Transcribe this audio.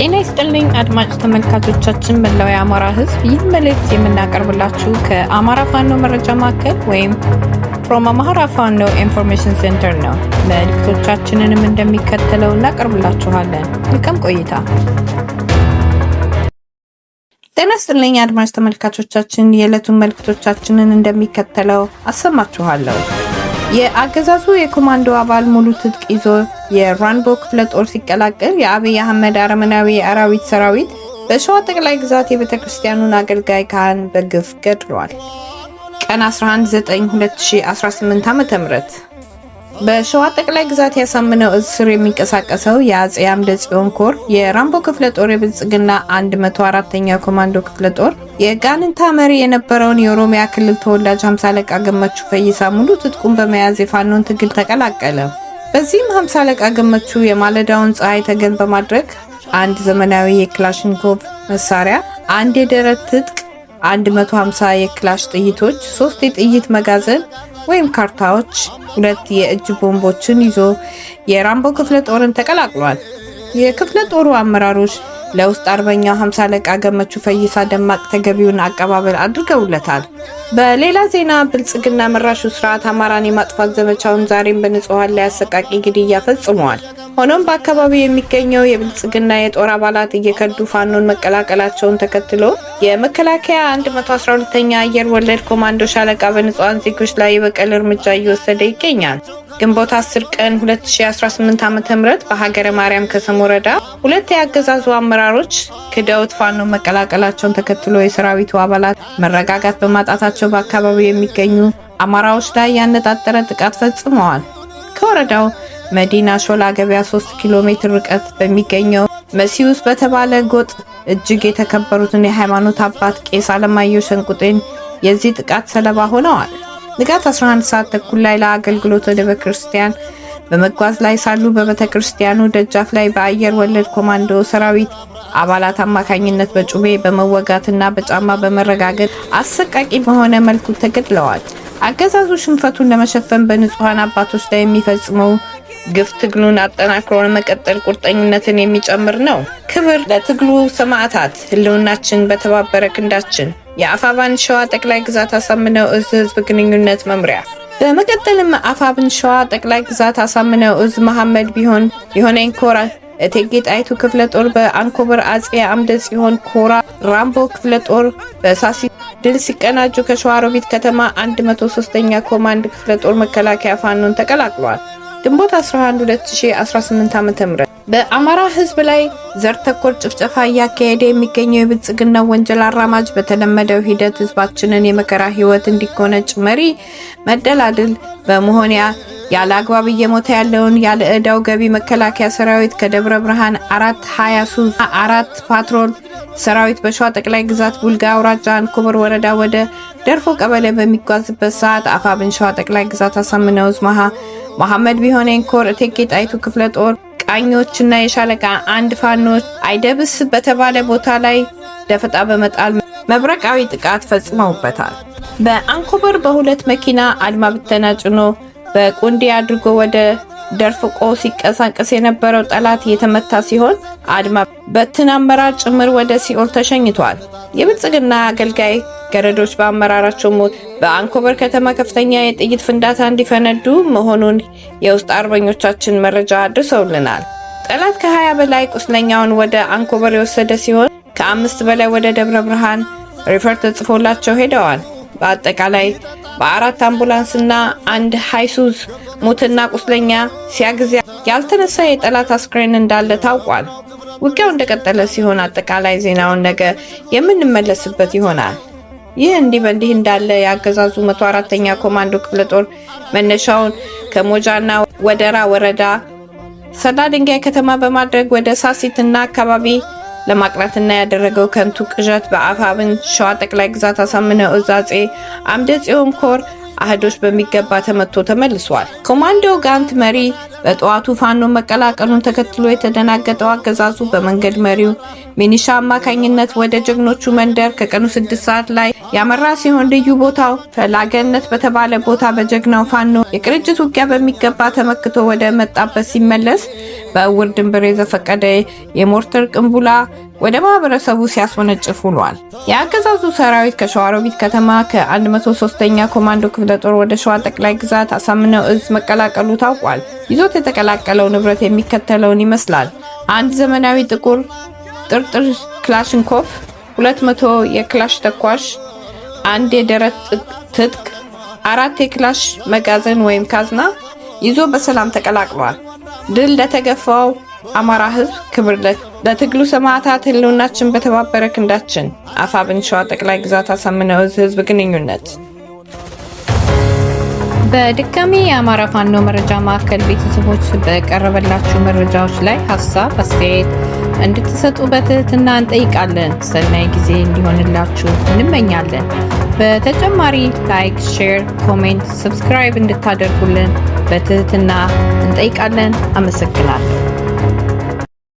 ጤና ይስጥልኝ አድማጭ ተመልካቾቻችን መላው የአማራ ሕዝብ ይህ መልእክት የምናቀርብላችሁ ከአማራ ፋኖ መረጃ ማዕከል ወይም from Amhara Fano Information Center ነው። መልእክቶቻችንንም እንደሚከተለው እናቀርብላችኋለን። መልካም ቆይታ። ጤና ይስጥልኝ አድማጭ ተመልካቾቻችን የዕለቱን መልእክቶቻችንን እንደሚከተለው አሰማችኋለሁ። የአገዛዙ የኮማንዶ አባል ሙሉ ትጥቅ ይዞ የራንቦ ክፍለ ጦር ሲቀላቀል የአብይ አህመድ አረመናዊ የአራዊት ሰራዊት በሸዋ ጠቅላይ ግዛት የቤተክርስቲያኑን አገልጋይ ካህን በግፍ ገድሏል። ቀን 11/9/2018 ዓ.ም በሸዋ ጠቅላይ ግዛት ያሳምነው እዝ ስር የሚንቀሳቀሰው የአጼ አምደ ጽዮን ኮር የራምቦ ክፍለ ጦር የብልጽግና 104ኛ ኮማንዶ ክፍለ ጦር የጋንንታ መሪ የነበረውን የኦሮሚያ ክልል ተወላጅ 50 አለቃ ገመቹ ፈይሳ ሙሉ ትጥቁን በመያዝ የፋኖን ትግል ተቀላቀለ። በዚህም 50 አለቃ ገመቹ የማለዳውን ፀሐይ ተገን በማድረግ አንድ ዘመናዊ የክላሽንኮቭ መሳሪያ፣ አንድ የደረት ትጥቅ፣ 150 የክላሽ ጥይቶች፣ 3 የጥይት መጋዘን ወይም ካርታዎች፣ 2 የእጅ ቦምቦችን ይዞ የራምቦ ክፍለ ጦርን ተቀላቅሏል። የክፍለ ጦሩ አመራሮች ለውስጥ አርበኛው 50 አለቃ ገመቹ ፈይሳ ደማቅ ተገቢውን አቀባበል አድርገውለታል። በሌላ ዜና ብልጽግና መራሹ ስርዓት አማራን የማጥፋት ዘመቻውን ዛሬም በንጹሃን ላይ አሰቃቂ ግድያ ፈጽመዋል። ሆኖም በአካባቢው የሚገኘው የብልጽግና የጦር አባላት እየከዱ ፋኖን መቀላቀላቸውን ተከትሎ የመከላከያ 112ኛ አየር ወለድ ኮማንዶ ሻለቃ በንጹሃን ዜጎች ላይ የበቀል እርምጃ እየወሰደ ይገኛል። ግንቦት 10 ቀን 2018 ዓ.ም በሀገረ ማርያም ከሰም ወረዳ 2 የአገዛዙ አመራሮች ክደውት ፋኖን መቀላቀላቸውን ተከትሎ የሰራዊቱ አባላት መረጋጋት በማጣታቸው በአካባቢው የሚገኙ አማራዎች ላይ ያነጣጠረ ጥቃት ፈጽመዋል። ከወረዳው መዲና ሾላ ገበያ 3 ኪሎ ሜትር ርቀት በሚገኘው መሲውስ በተባለ ጎጥ እጅግ የተከበሩትን የሃይማኖት አባት ቄስ አለማየሁ ሸንቁጤን የዚህ ጥቃት ሰለባ ሆነዋል። ንጋት 11 ሰዓት ተኩል ላይ ለአገልግሎት ወደ ቤተክርስቲያን በመጓዝ ላይ ሳሉ በቤተክርስቲያኑ ደጃፍ ላይ በአየር ወለድ ኮማንዶ ሰራዊት አባላት አማካኝነት በጩቤ በመወጋትና በጫማ በመረጋገጥ አሰቃቂ በሆነ መልኩ ተገድለዋል። አገዛዙ ሽንፈቱን ለመሸፈን በንጹሃን አባቶች ላይ የሚፈጽመው ግፍ ትግሉን አጠናክሮ ለመቀጠል ቁርጠኝነትን የሚጨምር ነው። ክብር ለትግሉ ሰማዕታት፣ ህልውናችን በተባበረ ክንዳችን። የአፋባን ሸዋ ጠቅላይ ግዛት አሳምነው እዝ ህዝብ ግንኙነት መምሪያ። በመቀጠልም አፋብን ሸዋ ጠቅላይ ግዛት አሳምነው እዝ መሐመድ ቢሆነኝ ኮራ እቴጌ ጣይቱ ክፍለ ጦር በአንኮበር አጼ አምደ ጽዮን ኮራ ራምቦ ክፍለ ጦር በሳሲ ድል ሲቀናጁ ከሸዋሮቢት ከተማ 103ኛ ኮማንድ ክፍለ ጦር መከላከያ ፋኖን ተቀላቅሏል። ግንቦት 11 2018 ዓ.ም በአማራ ህዝብ ላይ ዘር ተኮር ጭፍጨፋ እያካሄደ የሚገኘው የብልጽግና ወንጀል አራማጅ በተለመደው ሂደት ህዝባችንን የመከራ ህይወት እንዲኮነጭ መሪ መደላድል በመሆን ያለ አግባብ እየሞተ ያለውን ያለ ዕዳው ገቢ መከላከያ ሰራዊት ከደብረ ብርሃን 4 ፓትሮል ሰራዊት በሸዋ ጠቅላይ ግዛት ቡልጋ አውራጃ አንኮበር ወረዳ ወደ ደርፎ ቀበሌ በሚጓዝበት ሰዓት አፋብን ሸዋ ጠቅላይ ግዛት አሳምነው እዝ መሐመድ ቢሆነኝ ኮር እቴጌ ጣይቱ ክፍለ ጦር ቃኞችና የሻለቃ አንድ ፋኖች አይደብስ በተባለ ቦታ ላይ ደፈጣ በመጣል መብረቃዊ ጥቃት ፈጽመውበታል። በአንኮበር በሁለት መኪና አድማ ብተና ጭኖ በቁንዲ አድርጎ ወደ ደርፍቆ ሲቀሳቀስ የነበረው ጠላት የተመታ ሲሆን አድማ በትን አመራር ጭምር ወደ ሲኦል ተሸኝቷል። የብልጽግና አገልጋይ ገረዶች በአመራራቸው ሞት በአንኮበር ከተማ ከፍተኛ የጥይት ፍንዳታ እንዲፈነዱ መሆኑን የውስጥ አርበኞቻችን መረጃ አድርሰውልናል። ጠላት ከ20 በላይ ቁስለኛውን ወደ አንኮበር የወሰደ ሲሆን ከ5 በላይ ወደ ደብረ ብርሃን ሪፈር ተጽፎላቸው ሄደዋል። በአጠቃላይ በ4 አምቡላንስና 1 ሃይሱዝ ሙትና ቁስለኛ ሲያግዝ ያልተነሳ የጠላት አስክሬን እንዳለ ታውቋል። ውጊያው እንደቀጠለ ሲሆን አጠቃላይ ዜናውን ነገ የምንመለስበት ይሆናል። ይህ እንዲህ እንዳለ የአገዛዙ 104ኛ ኮማንዶ ክፍለ ጦር መነሻውን ከሞጃና ወደራ ወረዳ ሰላ ድንጋይ ከተማ በማድረግ ወደ ሳሲትና አካባቢ ለማቅናትና ያደረገው ከንቱ ቅዠት በአፋብን ሸዋ ጠቅላይ ግዛት አሳምነው እዝ አጼ አምደ ጽዮን ኮር አህዶች በሚገባ ተመቶ ተመልሷል። ኮማንዶ ጋንት መሪ በጠዋቱ ፋኖ መቀላቀሉን ተከትሎ የተደናገጠው አገዛዙ በመንገድ መሪው ሚኒሻ አማካኝነት ወደ ጀግኖቹ መንደር ከቀኑ 6 ሰዓት ላይ ያመራ ሲሆን ልዩ ቦታው ፈላገነት በተባለ ቦታ በጀግናው ፋኖ የቅርጅት ውጊያ በሚገባ ተመክቶ ወደ መጣበት ሲመለስ በእውር ድንብር የዘፈቀደ የሞርተር ቅንቡላ ወደ ማህበረሰቡ ሲያስወነጭፍ ውሏል። የአገዛዙ ሰራዊት ከሸዋሮቢት ከተማ ከ103ኛ ኮማንዶ ክፍለ ጦር ወደ ሸዋ ጠቅላይ ግዛት አሳምነው እዝ መቀላቀሉ ታውቋል። ይዞት የተቀላቀለው ንብረት የሚከተለውን ይመስላል። አንድ ዘመናዊ ጥቁር ጥርጥር ክላሽንኮቭ፣ 200 የክላሽ ተኳሽ፣ አንድ የደረት ትጥቅ፣ 4 የክላሽ መጋዘን ወይም ካዝና ይዞ በሰላም ተቀላቅሏል። ድል ለተገፋው አማራ ህዝብ፣ ክብር ለትግሉ ሰማዕታት፣ ህልውናችን በተባበረ ክንዳችን። አፋብን ሸዋ ጠቅላይ ግዛት አሳምነው እዝ ህዝብ ግንኙነት። በድጋሚ የአማራ ፋኖ መረጃ ማዕከል ቤተሰቦች በቀረበላችሁ መረጃዎች ላይ ሀሳብ አስተያየት እንድትሰጡ በትህትና እንጠይቃለን። ሰናይ ጊዜ እንዲሆንላችሁ እንመኛለን። በተጨማሪ ላይክ፣ ሼር፣ ኮሜንት፣ ሰብስክራይብ እንድታደርጉልን በትህትና እንጠይቃለን። አመሰግናለሁ።